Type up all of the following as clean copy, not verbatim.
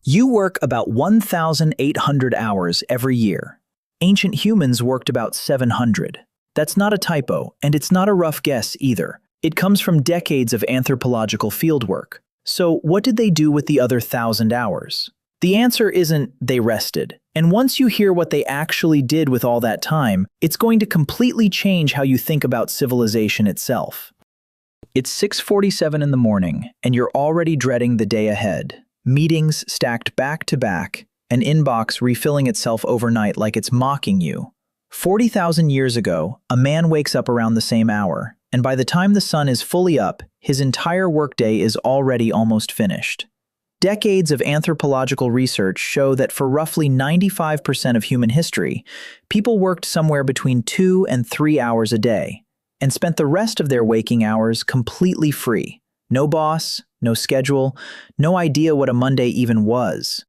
You work about 1,800 hours every year. Ancient humans worked about 700. That's not a typo, and it's not a rough guess either. It comes from decades of anthropological fieldwork. So what did they do with the other 1,000 hours? The answer isn't they rested. And once you hear what they actually did with all that time, it's going to completely change how you think about civilization itself. It's 6:47 in the morning, and you're already dreading the day ahead. Meetings stacked back to back, an inbox refilling itself overnight like it's mocking you. 40,000 years ago, a man wakes up around the same hour, and by the time the sun is fully up, his entire workday is already almost finished. Decades of anthropological research show that for roughly 95% of human history, people worked somewhere between 2 and 3 hours a day, and spent the rest of their waking hours completely free. No boss, no schedule, no idea what a Monday even was.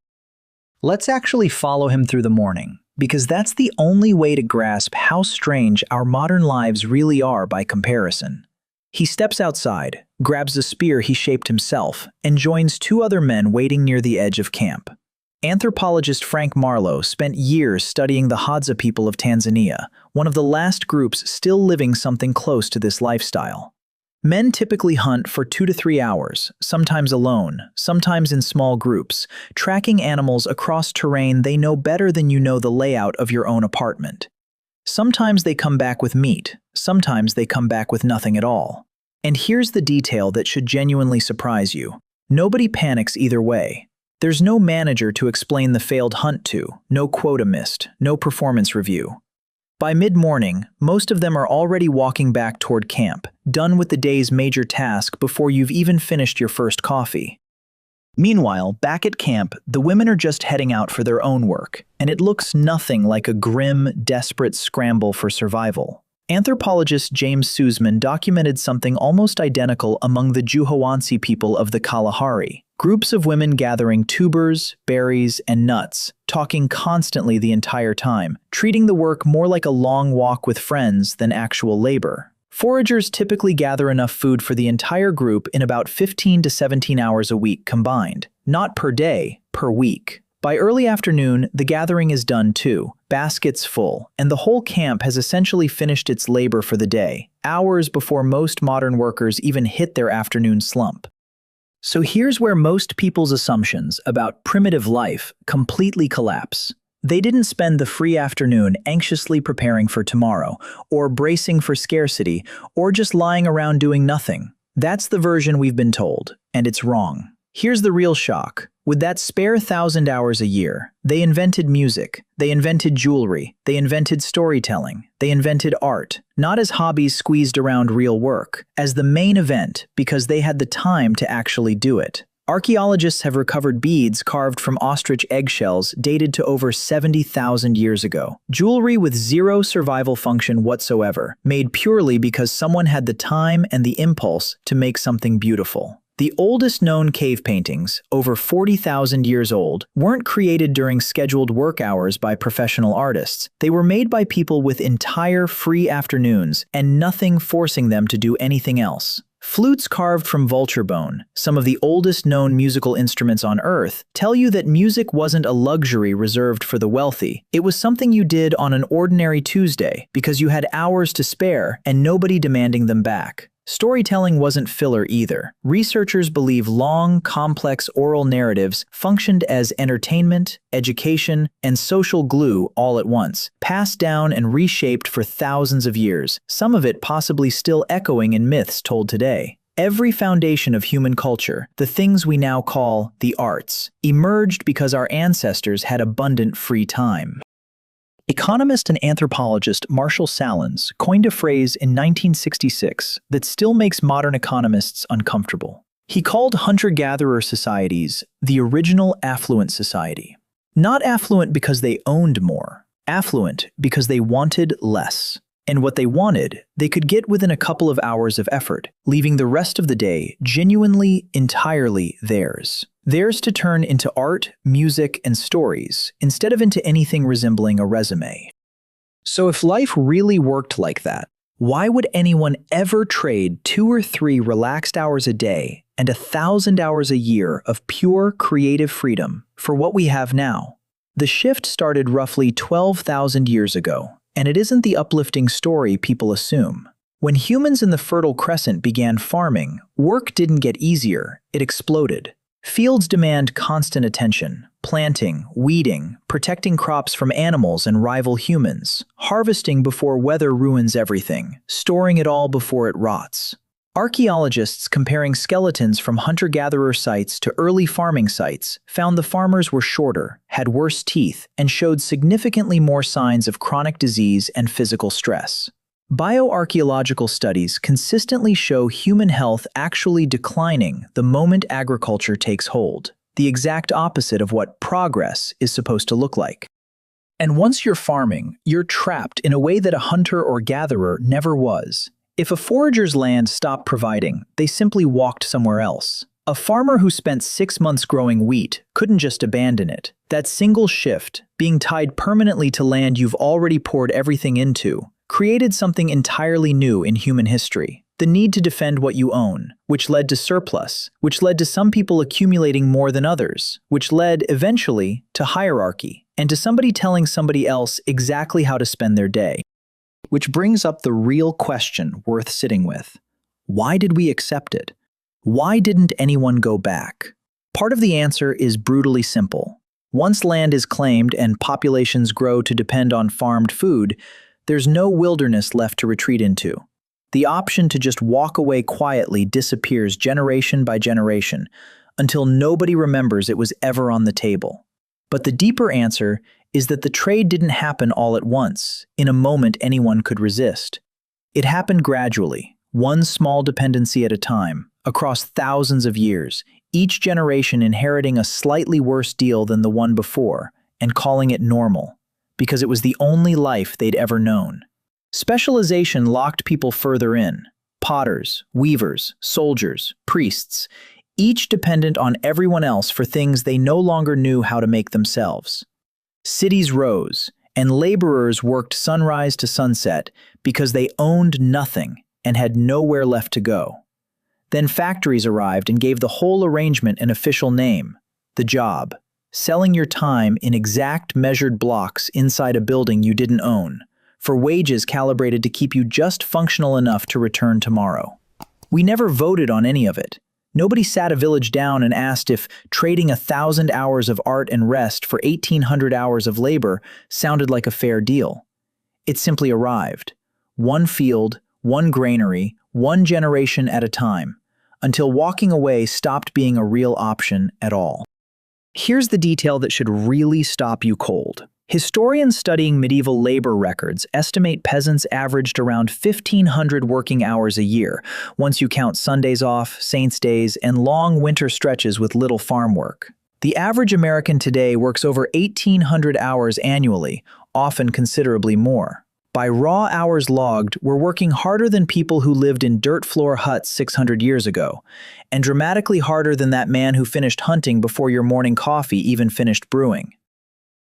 Let's actually follow him through the morning, because that's the only way to grasp how strange our modern lives really are by comparison. He steps outside, grabs a spear he shaped himself, and joins 2 other men waiting near the edge of camp. Anthropologist Frank Marlowe spent years studying the Hadza people of Tanzania, one of the last groups still living something close to this lifestyle. Men typically hunt for 2 to 3 hours, sometimes alone, sometimes in small groups, tracking animals across terrain they know better than you know the layout of your own apartment. Sometimes they come back with meat, sometimes they come back with nothing at all. And here's the detail that should genuinely surprise you. Nobody panics either way. There's no manager to explain the failed hunt to, no quota missed, no performance review. By mid-morning, most of them are already walking back toward camp, done with the day's major task before you've even finished your first coffee. Meanwhile, back at camp, the women are just heading out for their own work, and it looks nothing like a grim, desperate scramble for survival. Anthropologist James Sussman documented something almost identical among the Juhowansi people of the Kalahari. Groups of women gathering tubers, berries, and nuts, talking constantly the entire time, treating the work more like a long walk with friends than actual labor. Foragers typically gather enough food for the entire group in about 15 to 17 hours a week combined, not per day, per week. By early afternoon, the gathering is done too, baskets full, and the whole camp has essentially finished its labor for the day, hours before most modern workers even hit their afternoon slump. So here's where most people's assumptions about primitive life completely collapse. They didn't spend the free afternoon anxiously preparing for tomorrow, or bracing for scarcity, or just lying around doing nothing. That's the version we've been told, and it's wrong. Here's the real shock. With that spare 1,000 hours a year, they invented music, they invented jewelry, they invented storytelling, they invented art, not as hobbies squeezed around real work, as the main event because they had the time to actually do it. Archaeologists have recovered beads carved from ostrich eggshells dated to over 70,000 years ago. Jewelry with zero survival function whatsoever, made purely because someone had the time and the impulse to make something beautiful. The oldest known cave paintings, over 40,000 years old, weren't created during scheduled work hours by professional artists. They were made by people with entire free afternoons and nothing forcing them to do anything else. Flutes carved from vulture bone, some of the oldest known musical instruments on Earth, tell you that music wasn't a luxury reserved for the wealthy. It was something you did on an ordinary Tuesday because you had hours to spare and nobody demanding them back. Storytelling wasn't filler either. Researchers believe long, complex oral narratives functioned as entertainment, education, and social glue all at once, passed down and reshaped for thousands of years, some of it possibly still echoing in myths told today. Every foundation of human culture, the things we now call the arts, emerged because our ancestors had abundant free time. Economist and anthropologist Marshall Salins coined a phrase in 1966 that still makes modern economists uncomfortable. He called hunter-gatherer societies the original affluent society. Not affluent because they owned more, affluent because they wanted less. And what they wanted, they could get within a couple of hours of effort, leaving the rest of the day genuinely, entirely theirs. Theirs to turn into art, music, and stories, instead of into anything resembling a resume. So if life really worked like that, why would anyone ever trade 2 or 3 relaxed hours a day and 1,000 hours a year of pure creative freedom for what we have now. The shift started roughly 12,000 years ago, and it isn't the uplifting story people assume. When humans in the Fertile Crescent began farming, work didn't get easier, it exploded. Fields demand constant attention, planting, weeding, protecting crops from animals and rival humans, harvesting before weather ruins everything, storing it all before it rots. Archaeologists comparing skeletons from hunter-gatherer sites to early farming sites found the farmers were shorter, had worse teeth, and showed significantly more signs of chronic disease and physical stress. Bioarchaeological studies consistently show human health actually declining the moment agriculture takes hold, the exact opposite of what progress is supposed to look like. And once you're farming, you're trapped in a way that a hunter or gatherer never was. If a forager's land stopped providing, they simply walked somewhere else. A farmer who spent 6 months growing wheat couldn't just abandon it. That single shift, being tied permanently to land you've already poured everything into, created something entirely new in human history. The need to defend what you own, which led to surplus, which led to some people accumulating more than others, which led, eventually, to hierarchy, and to somebody telling somebody else exactly how to spend their day. Which brings up the real question worth sitting with. Why did we accept it? Why didn't anyone go back? Part of the answer is brutally simple. Once land is claimed and populations grow to depend on farmed food, there's no wilderness left to retreat into. The option to just walk away quietly disappears generation by generation until nobody remembers it was ever on the table. But the deeper answer is that the trade didn't happen all at once, in a moment anyone could resist. It happened gradually, one small dependency at a time, across thousands of years, each generation inheriting a slightly worse deal than the one before, and calling it normal, because it was the only life they'd ever known. Specialization locked people further in. Potters, weavers, soldiers, priests, each dependent on everyone else for things they no longer knew how to make themselves. Cities rose, and laborers worked sunrise to sunset because they owned nothing and had nowhere left to go. Then factories arrived and gave the whole arrangement an official name, the job, selling your time in exact measured blocks inside a building you didn't own, for wages calibrated to keep you just functional enough to return tomorrow. We never voted on any of it. Nobody sat a village down and asked if trading 1,000 hours of art and rest for 1,800 hours of labor sounded like a fair deal. It simply arrived. One field, one granary, one generation at a time, until walking away stopped being a real option at all. Here's the detail that should really stop you cold. Historians studying medieval labor records estimate peasants averaged around 1,500 working hours a year, once you count Sundays off, saints' days, and long winter stretches with little farm work. The average American today works over 1,800 hours annually, often considerably more. By raw hours logged, we're working harder than people who lived in dirt floor huts 600 years ago, and dramatically harder than that man who finished hunting before your morning coffee even finished brewing.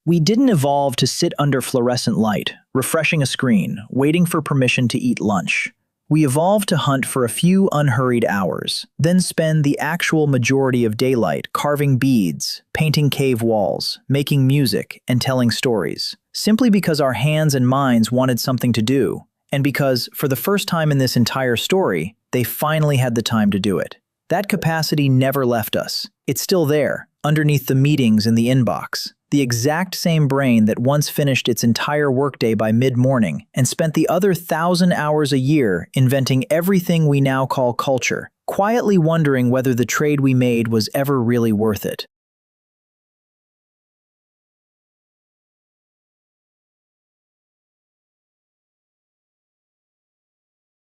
We didn't evolve to sit under fluorescent light, refreshing a screen, waiting for permission to eat lunch. We evolved to hunt for a few unhurried hours, then spend the actual majority of daylight carving beads, painting cave walls, making music, and telling stories, simply because our hands and minds wanted something to do, and because, for the first time in this entire story, they finally had the time to do it. That capacity never left us. It's still there, underneath the meetings in the inbox. The exact same brain that once finished its entire workday by mid-morning and spent the other 1,000 hours a year inventing everything we now call culture, quietly wondering whether the trade we made was ever really worth it.